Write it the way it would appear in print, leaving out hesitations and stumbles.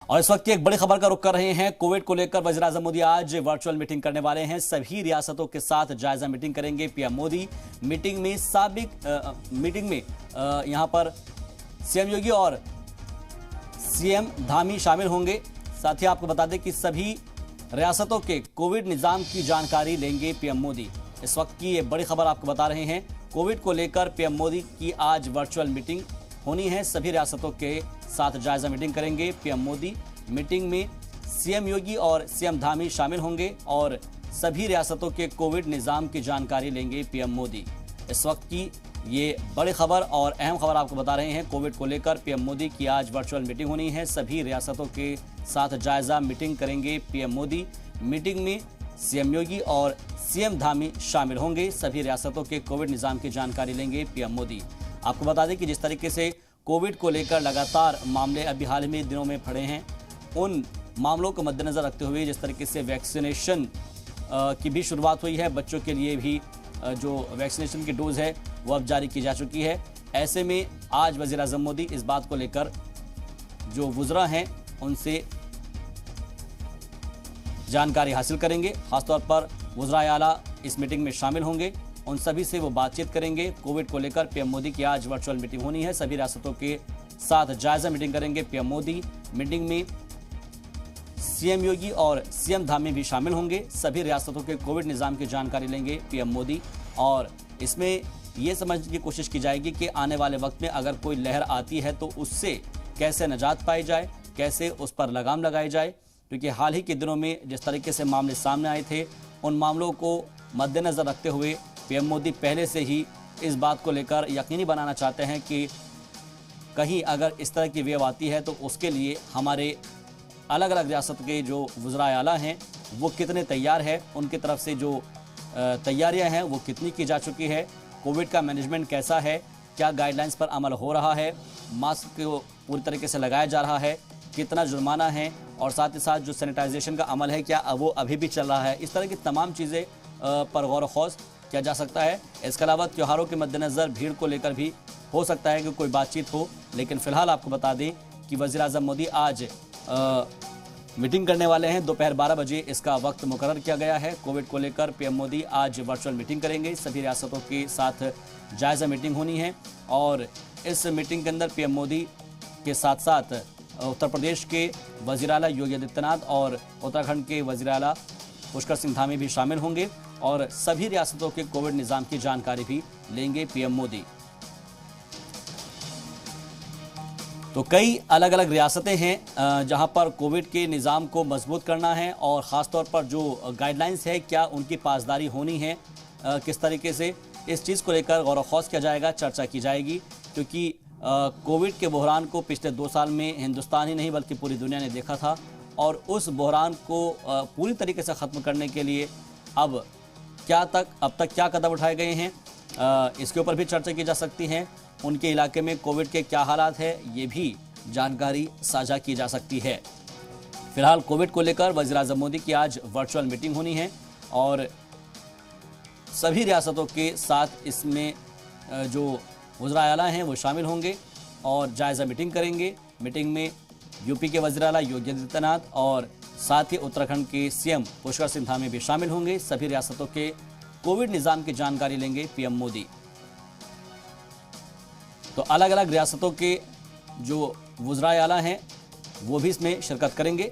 और इस वक्त की एक बड़ी खबर का रुख कर रहे हैं। कोविड को लेकर वज़ीर-ए-आज़म मोदी आज वर्चुअल मीटिंग करने वाले हैं। सभी रियासतों के साथ जायजा मीटिंग करेंगे पीएम मोदी। मीटिंग में यहां पर सीएम योगी और सीएम धामी शामिल होंगे। साथ ही आपको बता दें कि सभी रियासतों के कोविड निजाम की जानकारी लेंगे पीएम मोदी। इस वक्त की ये बड़ी खबर आपको बता रहे हैं। कोविड को लेकर पीएम मोदी की आज वर्चुअल मीटिंग होनी है। सभी रियासतों के साथ जायजा मीटिंग करेंगे पीएम मोदी। मीटिंग में सीएम योगी और सीएम धामी शामिल होंगे और सभी रियासतों के कोविड निजाम की जानकारी लेंगे पीएम मोदी। इस वक्त की ये बड़ी खबर और अहम खबर आपको बता रहे हैं। कोविड को लेकर पीएम मोदी की आज वर्चुअल मीटिंग होनी है। सभी रियासतों के साथ जायजा मीटिंग करेंगे पीएम मोदी। मीटिंग में सीएम योगी और सीएम धामी शामिल होंगे। सभी रियासतों के कोविड निजाम की जानकारी लेंगे पीएम मोदी। आपको बता दें कि जिस तरीके से कोविड को लेकर लगातार मामले अभी हाल में दिनों में बढ़े हैं, उन मामलों को मद्देनजर रखते हुए जिस तरीके से वैक्सीनेशन की भी शुरुआत हुई है, बच्चों के लिए भी जो वैक्सीनेशन की डोज है वो अब जारी की जा चुकी है। ऐसे में आज वज़ीर-ए-आज़म मोदी इस बात को लेकर जो वुज़रा हैं उनसे जानकारी हासिल करेंगे। खासतौर पर वुज़राए आला इस मीटिंग में शामिल होंगे। उन सभी से वो बातचीत करेंगे। कोविड को लेकर पीएम मोदी की आज वर्चुअल मीटिंग होनी है। सभी रियासतों के साथ जायजा मीटिंग करेंगे पीएम मोदी। मीटिंग में सीएम योगी और सीएम धामी भी शामिल होंगे। सभी रियासतों के कोविड निजाम की जानकारी लेंगे पीएम मोदी और इसमें ये समझने की कोशिश की जाएगी कि आने वाले वक्त में अगर कोई लहर आती है तो उससे कैसे निजात पाई जाए, कैसे उस पर लगाम लगाई जाए। क्योंकि हाल ही के दिनों में जिस तरीके से मामले सामने आए थे, उन मामलों को मद्देनज़र रखते हुए पीएम मोदी पहले से ही इस बात को लेकर यकीनी बनाना चाहते हैं कि कहीं अगर इस तरह की वेव आती है तो उसके लिए हमारे अलग अलग रियासत के जो वज़राए आला हैं वो कितने तैयार है, उनकी तरफ से जो तैयारियां हैं वो कितनी की जा चुकी है, कोविड का मैनेजमेंट कैसा है, क्या गाइडलाइंस पर अमल हो रहा है, मास्क को पूरी तरीके से लगाया जा रहा है, कितना जुर्माना है और साथ ही साथ जो सैनिटाइजेशन का अमल है क्या वो अभी भी चल रहा है। इस तरह की तमाम चीज़ें पर गौर खौज किया जा सकता है। इसके अलावा त्योहारों के मद्देनज़र भीड़ को लेकर भी हो सकता है कि कोई बातचीत हो, लेकिन फिलहाल आपको बता दें कि वज़ीर-ए-आज़म मोदी आज मीटिंग करने वाले हैं। दोपहर 12 बजे इसका वक्त मुकर्रर किया गया है। कोविड को लेकर पीएम मोदी आज वर्चुअल मीटिंग करेंगे। सभी रियासतों के साथ जायजा मीटिंग होनी है और इस मीटिंग के अंदर पीएम मोदी के साथ साथ उत्तर प्रदेश के वज़ीर आला योगी आदित्यनाथ और उत्तराखंड के वज़ीर आला पुष्कर सिंह धामी भी शामिल होंगे और सभी रियासतों के कोविड निजाम की जानकारी भी लेंगे पीएम मोदी। तो कई अलग अलग रियासतें हैं जहां पर कोविड के निज़ाम को मजबूत करना है और ख़ास तौर पर जो गाइडलाइंस है क्या उनकी पासदारी होनी है, किस तरीके से इस चीज़ को लेकर गौर व खौज किया जाएगा, चर्चा की जाएगी। क्योंकि कोविड के बहरान को पिछले 2 साल में हिंदुस्तान ही नहीं बल्कि पूरी दुनिया ने देखा था और उस बहरान को पूरी तरीके से ख़त्म करने के लिए अब तक क्या कदम उठाए गए हैं, इसके ऊपर भी चर्चा की जा सकती है। उनके इलाके में कोविड के क्या हालात है ये भी जानकारी साझा की जा सकती है। फिलहाल कोविड को लेकर वज़ीर-ए-आज़म मोदी की आज वर्चुअल मीटिंग होनी है और सभी रियासतों के साथ इसमें जो वज़राए आला हैं वो शामिल होंगे और जायज़ा मीटिंग करेंगे। मीटिंग में यूपी के वज़ीर आला योगी आदित्यनाथ और साथ ही उत्तराखंड के सीएम पुष्कर सिंह धामी भी शामिल होंगे। सभी रियासतों के कोविड निज़ाम की जानकारी लेंगे पीएम मोदी। तो अलग अलग रियासतों के जो वज़राए आला हैं वो भी इसमें शिरकत करेंगे